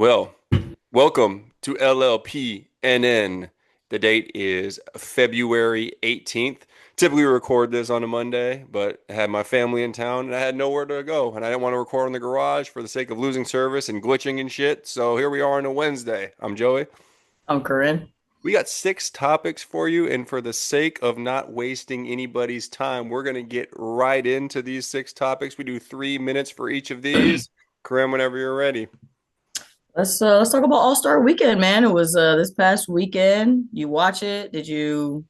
Well, welcome to Llpnn. The date is February 18th. Typically, we record this on a Monday, but I had my family in town and I had nowhere to go. And I didn't want to record in the garage for the sake of losing service and glitching and shit. So here we are on a Wednesday. I'm Joey. I'm Karrin. We got six topics for you. And for the sake of not wasting anybody's time, we're going to get right into these six topics. We do 3 minutes for each of these. Karim, whenever you're ready. Let's talk about All Star Weekend, man. It was this past weekend. You watch it? Did you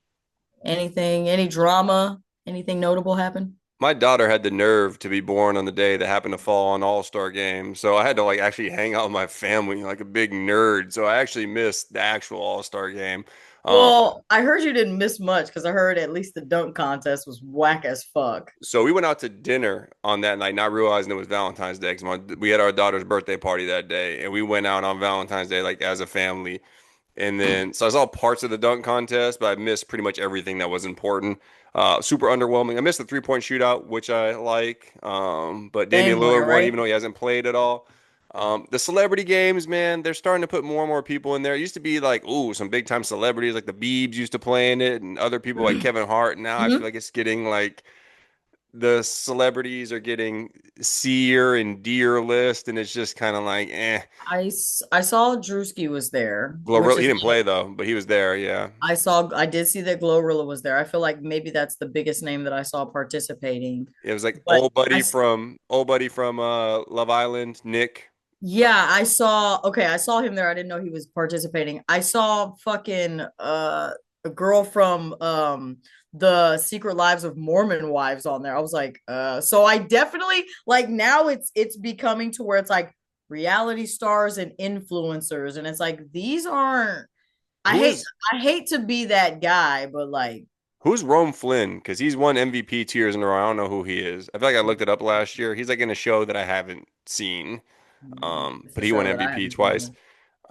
any drama, anything notable happen? My daughter had the nerve to be born on the day that happened to fall on All-Star game. So I had to like actually hang out with my family like a big nerd. So I actually missed the actual All-Star game. Um, Well, I heard you didn't miss much because I heard at least the dunk contest was whack as fuck. so we went out to dinner on that night, not realizing it was Valentine's Day because we had our daughter's birthday party that day, and we went out on Valentine's Day like as a family. And then, so I saw parts of the dunk contest, but I missed pretty much everything that was important. Super underwhelming. I missed the three-point shootout, which I like. But Damian Dame went, Lillard won, right? even though he hasn't played at all. The celebrity games, man, they're starting to put more and more people in there. It used to be like, ooh, some big time celebrities like the Biebs used to play in it, and other people like Kevin Hart. Now I feel Mhm. like it's getting like the celebrities are getting C-er and D-er list, and it's just kind of like, eh. I saw Drewski was there, which Glorilla, he is didn't play though, but he was there, yeah. I did see that Glorilla was there. I feel like maybe that's the biggest name that I saw participating. It was like But old buddy from Love Island, Nick. yeah, I saw him there. I didn't know he was participating. I saw fucking a girl from the Secret Lives of Mormon Wives on there. I was like, so I definitely like now it's becoming to where it's like reality stars and influencers and it's like these aren't I Who hate is I hate to be that guy, but like who's Rome Flynn? Because he's won MVP 2 years in a row. I don't know who he is. I feel like I looked it up last year. He's like in a show that I haven't seen. it's But a he won show that I MVP haven't seen twice.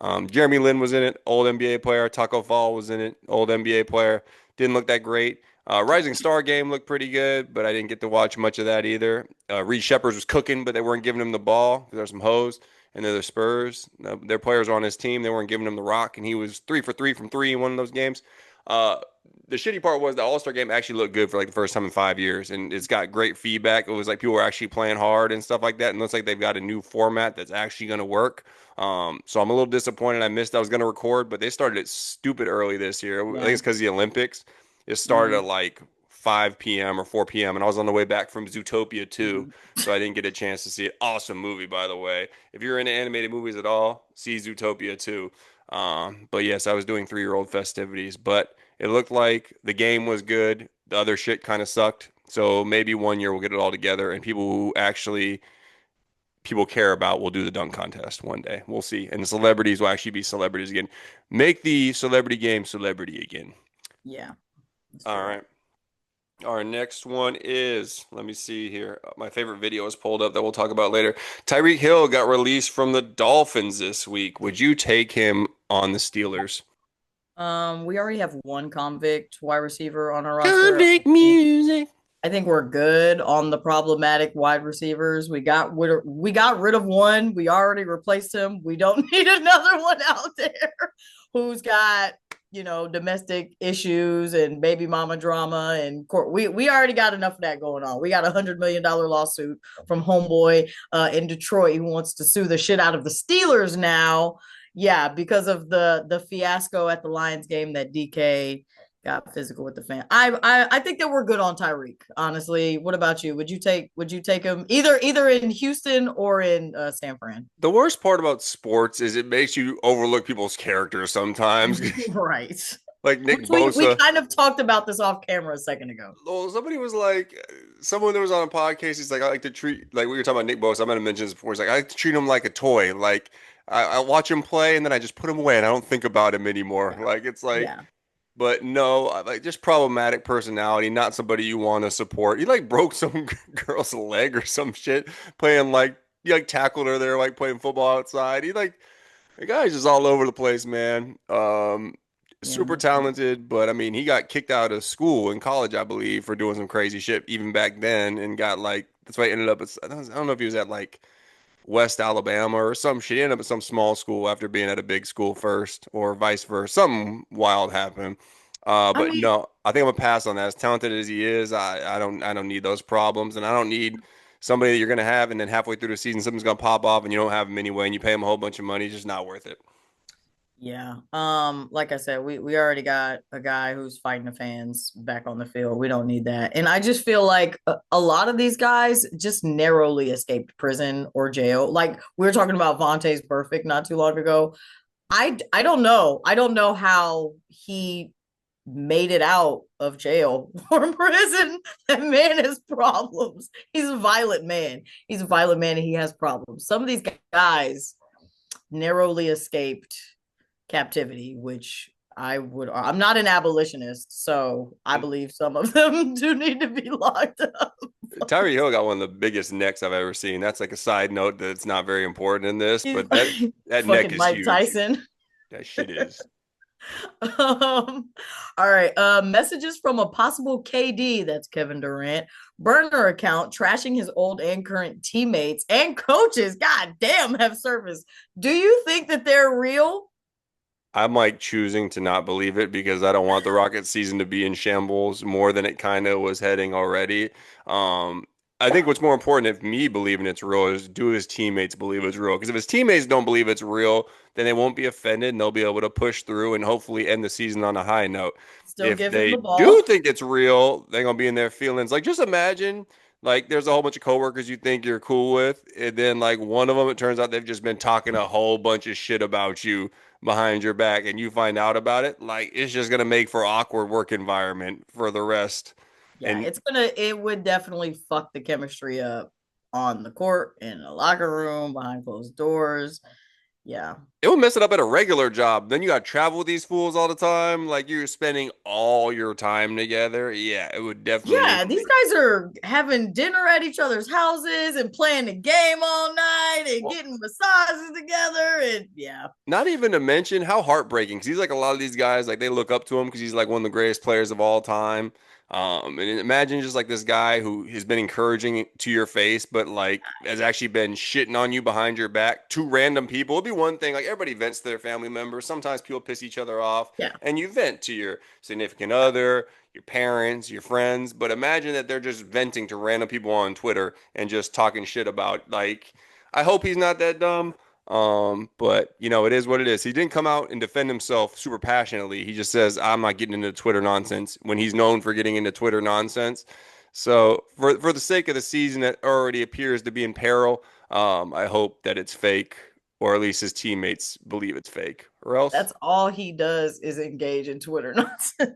either. Jeremy Lin was in it, old NBA player. Taco Fall was in it, old NBA player. Didn't look that great. Rising Star game looked pretty good, but I didn't get to watch much of that either. Reed Sheppard was cooking, but they weren't giving him the ball. There's some hoes, and they're the Spurs. Their players were on his team. They weren't giving him the rock, and he was 3 for 3 from three in one of those games. Uh, the shitty part was the All Star game actually looked good for like the first time in 5 years, and it's got great feedback. It was like people were actually playing hard and stuff like that, and it looks like they've got a new format that's actually going to work. So I'm a little disappointed I missed. I was going to record, but they started it stupid early this year. I think Yeah. it's because of the Olympics. It started at Mhm. like 5 p.m. or 4 p.m. and I was on the way back from Zootopia 2, Mhm. so I didn't get a chance to see it. Awesome movie, by the way. If you're into animated movies at all, see Zootopia 2. But yes, I was doing 3-year-old festivities, but it looked like the game was good. The other shit kind of sucked. So maybe one year we'll get it all together and people who actually people care about will do the dunk contest one day. We'll see. And the celebrities will actually be celebrities again. Make the celebrity game celebrity again. Yeah, that's All true. right. Our next one is, let me see here. My favorite video is pulled up that we'll talk about later. Tyreek Hill got released from the Dolphins this week. Would you take him on the Steelers? We already have one convict wide receiver on our roster. Convict music. I think we're good on the problematic wide receivers. We got rid of one. We already replaced him. We don't need another one out there who's got domestic issues and baby mama drama and court. We already got enough of that going on. We got $100 million lawsuit from homeboy in Detroit who wants to sue the shit out of the Steelers now. Yeah, because of the fiasco at the Lions game that DK got physical with the fan. I think that we're good on Tyreek. Honestly, what about you? Would you take him either in Houston or in San Fran? The worst part about sports is it makes you overlook people's characters sometimes. Right. Like Which Nick we Bosa. kind of talked about this off camera a second ago. Well, somebody was like, someone that was on a podcast, he's like, I like to treat, like we were talking about Nick Bosa. I might have mentioned this before. He's like, I like to treat him like a toy. Like, I watch him play and then I just put him away and I don't think about him anymore. Yeah. Like, it's like, Yeah. but no, like just problematic personality, not somebody you want to support. He like broke some girl's leg or some shit playing like, he like tackled her there, like playing football outside. He like, the guy's just all over the place, man. Yeah. Super talented, but I mean, he got kicked out of school in college, I believe, for doing some crazy shit even back then, and got like that's why he ended up. I don't know if he was at like West Alabama or some shit. He ended up at some small school after being at a big school first, or vice versa. Something wild happened. I But mean, no, I think I'm gonna pass on that. As talented as he is, I don't need those problems, and I don't need somebody that you're gonna have, and then halfway through the season, something's gonna pop off, and you don't have him anyway, and you pay him a whole bunch of money. It's just not worth it. yeah. Like I said, we already got a guy who's fighting the fans back on the field. We don't need that. And I just feel like a lot of these guys just narrowly escaped prison or jail. Like we were talking about Vontae's Perfect not too long ago. I don't know. I don't know how he made it out of jail or prison. That man has problems. He's a violent man. He's a violent man and he has problems. Some of these guys narrowly escaped captivity, which I'm not an abolitionist, so I believe some of them do need to be locked up. Tyreek Hill got one of the biggest necks I've ever seen. That's like a side note that's not very important in this, He's but that neck fucking is Mike huge. Tyson. That shit is. All right. Messages from a possible KD, that's Kevin Durant, burner account trashing his old and current teammates and coaches. God damn, have surfaced. Do you think that they're real? I'm like choosing to not believe it because I don't want the Rockets season to be in shambles more than it kind of was heading already. Um, I think what's more important if me believing it's real is do his teammates believe it's real? Because if his teammates don't believe it's real, then they won't be offended and they'll be able to push through and hopefully end the season on a high note. Still If give him they the do ball. think it's real, they're gonna be in their feelings. Like just imagine like there's a whole bunch of coworkers you think you're cool with, and then like one of them, it turns out they've just been talking a whole bunch of shit about you behind your back and you find out about it, like it's just gonna make for awkward work environment for the rest. Yeah, And it would definitely fuck the chemistry up on the court, in the locker room, behind closed doors. Yeah. it would mess it up at a regular job. Then you gotta travel with these fools all the time. Like you're spending all your time together. Yeah, it would definitely Yeah, these guys are having dinner at each other's houses and playing the game all night and well, getting massages together. And yeah, not even to mention how heartbreaking. Because he's like a lot of these guys, like they look up to him because he's like one of the greatest players of all time. And imagine just like this guy who has been encouraging to your face, but like has actually been shitting on you behind your back to random people. It'd be one thing, like everybody vents to their family members. Sometimes people piss each other off, yeah, and you vent to your significant other, your parents, your friends. But imagine that they're just venting to random people on Twitter and just talking shit about like. I hope he's not that dumb. But you know, it is what it is. He didn't come out and defend himself super passionately. He just says, I'm not getting into Twitter nonsense when he's known for getting into Twitter nonsense. So for the sake of the season that already appears to be in peril, I hope that it's fake, or at least his teammates believe it's fake. Or else that's all he does is engage in Twitter nonsense.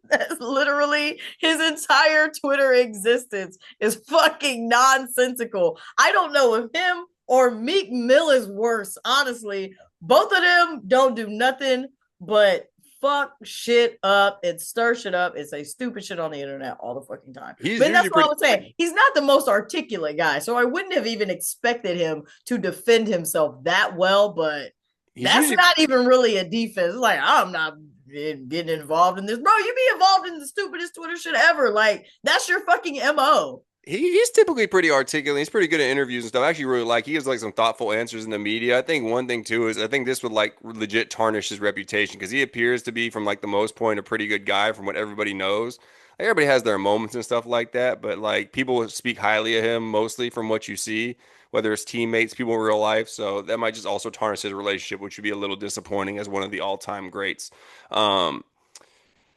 That's literally his entire Twitter existence is fucking nonsensical. I don't know if him or Meek Mill is worse. Honestly, both of them don't do nothing but fuck shit up and stir shit up and say stupid shit on the internet all the fucking time. he's But that's usually what I pretty was saying. He's not the most articulate guy, so I wouldn't have even expected him to defend himself that well. But he's that's usually not even really a defense. It's like I'm not getting involved in this, bro. You be involved in the stupidest Twitter shit ever. Like that's your fucking mo. he's typically pretty articulate. He's pretty good at interviews and stuff. I actually really like he has like some thoughtful answers in the media. I think one thing too is I think this would like legit tarnish his reputation because he appears to be from like the most point a pretty good guy from what everybody knows. Like, everybody has their moments and stuff like that, but like people speak highly of him mostly from what you see, whether it's teammates, people in real life. So that might just also tarnish his relationship, which would be a little disappointing as one of the all-time greats. Um,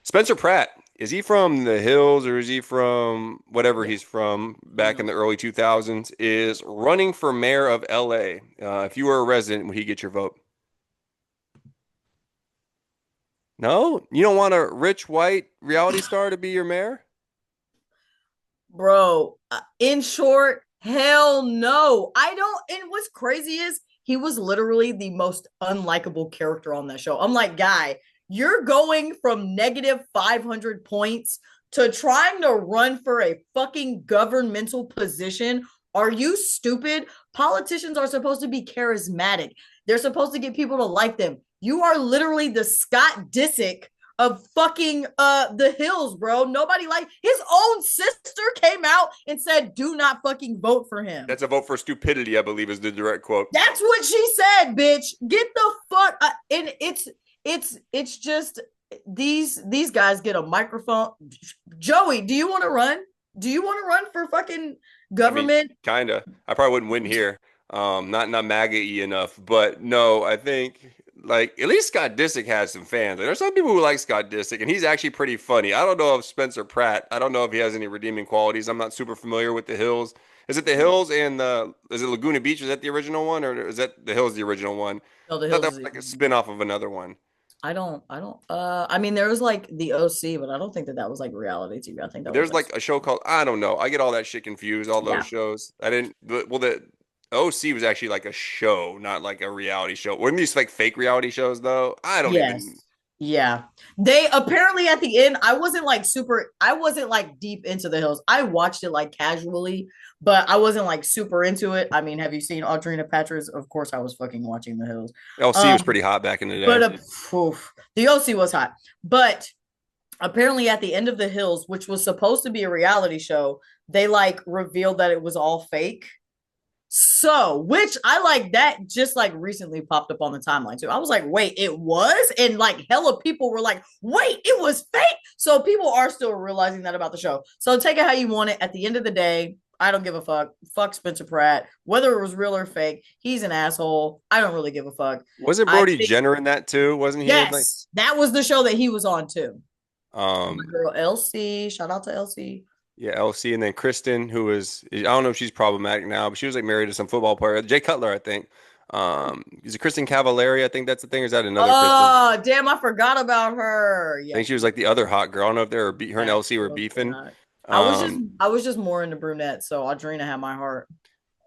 Spencer Pratt, is he from the hills or is he from whatever Yeah, he's from you back in know. the early 2000s? Is running for mayor of LA. If you were a resident, would he get your vote? No? You don't want a rich white reality star to be your mayor? Bro, in short, hell no. I don't. And what's crazy is he was literally the most unlikable character on that show. I'm like, guy, you're going from negative 500 points to trying to run for a fucking governmental position. Are you stupid? Politicians are supposed to be charismatic. They're supposed to get people to like them. You are literally the Scott Disick of fucking the Hills, bro. Nobody like his own sister came out and said, "Do not fucking vote for him." That's a vote for stupidity, I believe, is the direct quote. That's what she said, bitch. Get the fuck. And it's just these guys get a microphone. Joey, do you want to run? Do you want to run for fucking I mean, government? kind of. I probably wouldn't win here. Not MAGA-y enough, but no, I think like at least Scott Disick has some fans. Like, there's some people who like Scott Disick, and he's actually pretty funny. I don't know if Spencer Pratt. I don't know if he has any redeeming qualities. I'm not super familiar with the Hills. Is it the Hills and the is it Laguna Beach? Is that the original one, or is that the Hills the original one? No, the I thought Hills that is was the like a original. spin-off of another one. I mean, there was like the OC, but I don't think that that was like reality TV. I think that was There's like, like a show called I don't know. I get all that shit confused. All those yeah. shows. I didn't. Well, the OC was actually like a show, not like a reality show. Weren't these like fake reality shows though? I don't even. Yes. Yeah. They apparently at the end, I wasn't like deep into the Hills. I watched it like casually, but I wasn't like super into it. I mean, have you seen Audrina Patras? Of course I was fucking watching the Hills. LC was Um, pretty hot back in the but day. the OC was hot. But apparently at the end of the Hills, which was supposed to be a reality show, they like revealed that it was all fake. So, which I like that just like recently popped up on the timeline too. I was like, wait, it was? And like hella people were like, wait, it was fake. So people are still realizing that about the show. So take it how you want it. At the end of the day, I don't give a fuck. Fuck Spencer Pratt. Whether it was real or fake, he's an asshole. I don't really give a fuck. Wasn't I Brody think, Jenner in that too? Wasn't he in like yes, that was the show that he was on too. And my um girl Elsie, shout out to Elsie. yeah, LC and then Kristen, who was I don't know if she's problematic now, but she was like married to some football player. Jay Cutler, I think. Is it Kristen Cavallari? I think that's the thing, or is that another Kristen? Oh, damn, I forgot about her. I Yeah, think she was like the other hot girl. I don't know if they were her and yeah, LC she were was really beefing. hot. Um, I was just more into brunette, so Audrina had my heart.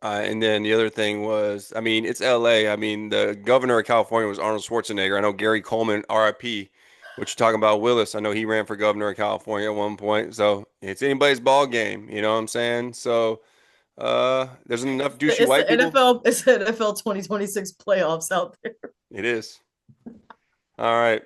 and then the other thing was, I mean, it's LA. I mean, the governor of California was Arnold Schwarzenegger. I know Gary Coleman, RIP, what you talking about, Willis. I know he ran for governor of California at one point. So it's anybody's ball game, you know what I'm saying? So there's enough douchey It's the white people. NFL. It's the NFL 2026 playoffs out there. It is. All right.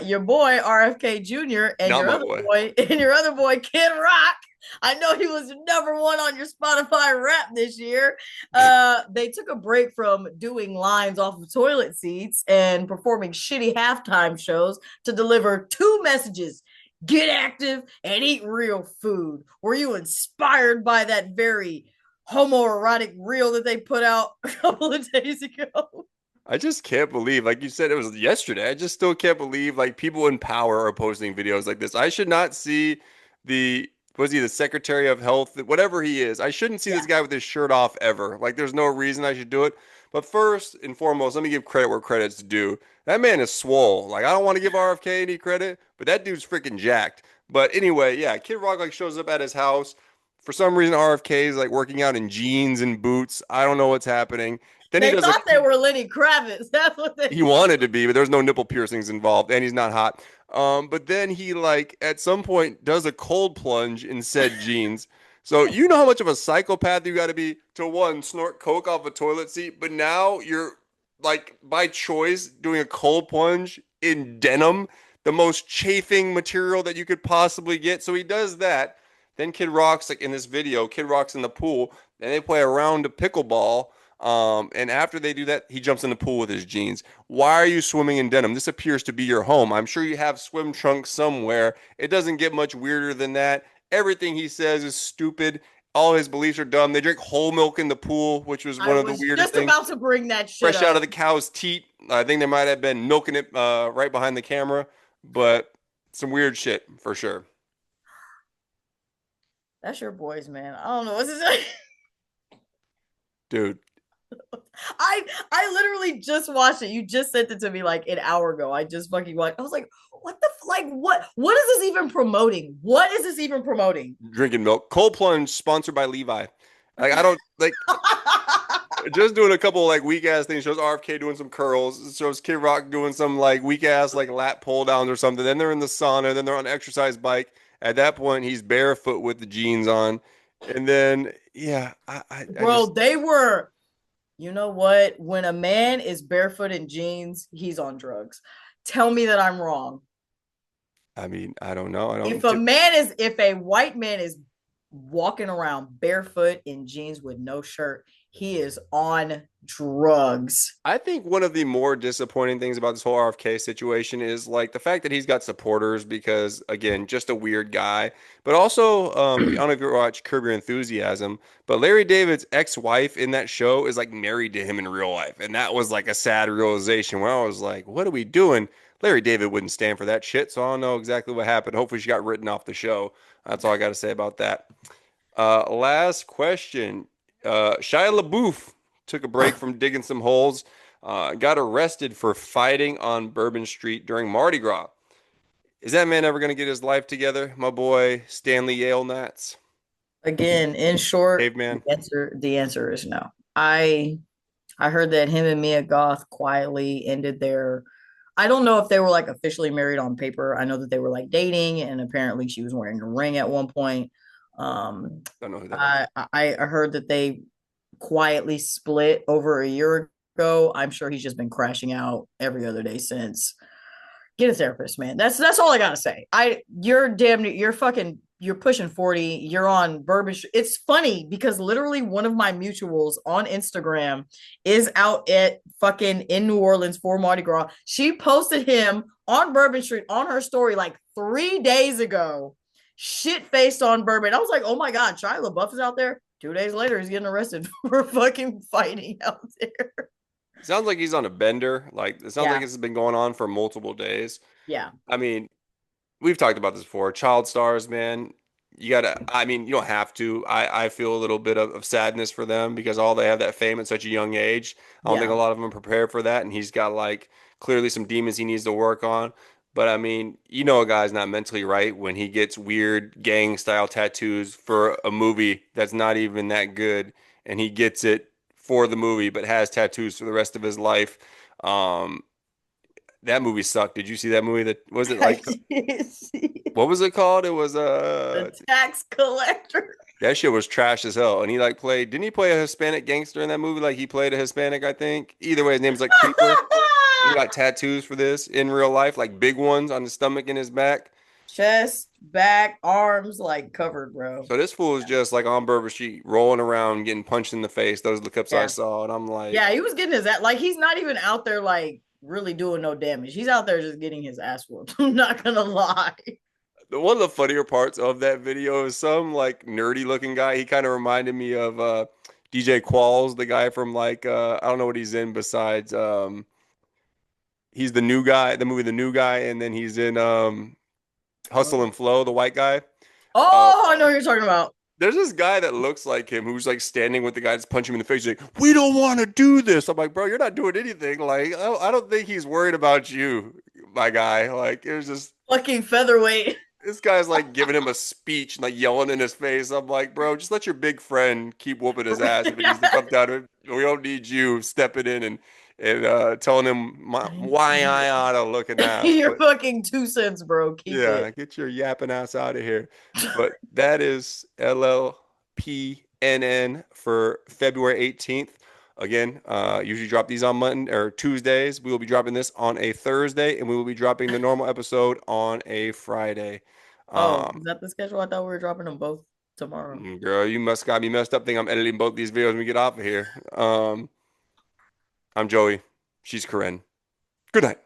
Your boy RFK Jr. and Not your my other boy. boy Kid Rock. I know he was #1 on your Spotify rap this year. They took a break from doing lines off of toilet seats and performing shitty halftime shows to deliver two messages: get active and eat real food. Were you inspired by that very homoerotic reel that they put out a couple of days ago? I just can't believe, like you said, it was yesterday. I just still can't believe like people in power are posting videos like this. I should not see was he the Secretary of Health, whatever he is. I shouldn't see this Yeah. guy with his shirt off ever. Like there's no reason I should do it. But first and foremost, let me give credit where credit's due. That man is swole. Like I don't want to give RFK any credit, but that dude's freaking jacked. But anyway, yeah, Kid Rock like shows up at his house. For some reason, RFK is like working out in jeans and boots. I don't know what's happening. Then he They does a thought they were Lenny Kravitz. That's what they he thought. wanted to be, but there's no nipple piercings involved, and he's not hot. But then he like at some point does a cold plunge in said jeans. So you know how much of a psychopath you got to be to one snort coke off a toilet seat, but now you're like by choice doing a cold plunge in denim, the most chafing material that you could possibly get. So he does that. Then Kid Rock's like in this video, Kid Rock's in the pool, and they play a round of pickleball. And after they do that, he jumps in the pool with his jeans. Why are you swimming in denim? This appears to be your home. I'm sure you have swim trunks somewhere. It doesn't get much weirder than that. Everything he says is stupid. All his beliefs are dumb. They drink whole milk in the pool, which was I one of the was weirdest just things. about to bring that shit Fresh out of up. the cow's teat. I think they might have been milking it right behind the camera, but some weird shit for sure. That's your boys, man. I don't know what to say. Dude, I literally just watched it. You just sent it to me like an hour ago. I just fucking watched. I was like, what the like what is this even promoting? What is this even promoting? drinking milk. Cold plunge sponsored by Levi. Like I don't like just doing a couple like weak ass things. Shows RFK doing some curls. It shows Kid Rock doing some like weak ass like lat pull downs or something. Then they're in the sauna. Then they're on an exercise bike. At that point, he's barefoot with the jeans on. And then yeah, I just Bro, they were, you know what? When a man is barefoot in jeans, he's on drugs. Tell me that I'm wrong. I mean, I don't know. I If don't. a if a white man is walking around barefoot in jeans with no shirt, he is on drugs. I think one of the more disappointing things about this whole RFK situation is like the fact that he's got supporters because, again, just a weird guy. But also, I don't know if you watch Curb Your Enthusiasm, but Larry David's ex-wife in that show is like married to him in real life, and that was like a sad realization where I was like, "What are we doing?" Larry David wouldn't stand for that shit, so I don't know exactly what happened. Hopefully, she got written off the show. That's all I got to say about that. Last question. Shia LaBeouf took a break from digging some holes, got arrested for fighting on Bourbon Street during Mardi Gras. Is that man ever going to get his life together? My boy Stanley Yale Nats, Again, in short, caveman. the answer is no. I heard that him and Mia Goth quietly ended their. I don't know if they were like officially married on paper. I know that they were like dating, and apparently she was wearing a ring at one point. Um, Don't know who that is. I heard that they quietly split over a year ago. I'm sure he's just been crashing out every other day since. Get a therapist, man. That's all I gotta say. You're damn you're fucking you're pushing 40. You're on Bourbon. It's funny because literally one of my mutuals on Instagram is out at fucking in New Orleans for Mardi Gras. She posted him on Bourbon Street on her story like 3 days ago. Shit faced on Bourbon. I was like, oh my god, Shia LaBeouf is out there. 2 days later, he's getting arrested for fucking fighting out there. Sounds like he's on a bender. Like it sounds like Yeah, this has been going on for multiple days. yeah, I mean, we've talked about this before. Child stars, man. You gotta. I mean, you don't have to. I feel a little bit of sadness for them because all they have that fame at such a young age. I don't think a yeah. lot of them are prepared for that, and he's got like clearly some demons he needs to work on. But I mean, you know, a guy's not mentally right when he gets weird gang style tattoos for a movie that's not even that good, and he gets it for the movie, but has tattoos for the rest of his life. Um, that movie sucked. Did you see that movie? That was it I like did see what was it called? It was the tax collector. that shit was trash as hell. And he like played didn't he play a Hispanic gangster in that movie? Like he played a Hispanic, I think. Either way, his name's like Creeper. He got tattoos for this in real life, like big ones on his stomach and his back. Chest, back, arms, like covered, bro. So this fool is just like on Bourbon Street, rolling around, getting punched in the face. Those are the clips I Yeah. saw, and I'm like, Yeah, he was getting his ass. Like, he's not even out there, like, really doing no damage. He's out there just getting his ass whooped. I'm not gonna lie. one of the funnier parts of that video is some like nerdy looking guy. He kind of reminded me of DJ Qualls, the guy from like I don't know what he's in besides he's the new guy, the movie The New Guy, and then he's in Hustle and Flow, the white guy. Uh, Oh, I know what you're talking about. there's this guy that looks like him who's like standing with the guy that's punching him in the face. He's like, "We don't want to do this." I'm like, "Bro, you're not doing anything." Like, I don't think he's worried about you, my guy. Like, it was just Fucking featherweight. this guy's like giving him a speech and like yelling in his face. I'm like, bro, just let your big friend keep whooping his ass if it needs to come down to it. We don't need you stepping in and telling him why I oughta looking ass. You're But fucking 2 cents, bro. Keep yeah, it. get your yapping ass out of here. But that is LLPNN for February 18th. Again, usually drop these on Monday or Tuesdays. We will be dropping this on a Thursday, and we will be dropping the normal episode on a Friday. Oh, Um, is that the schedule? I thought we were dropping them both tomorrow. Girl, you must got me messed up. Think I'm editing both these videos when we get off of here. I'm Joey. She's Karrin. Good night.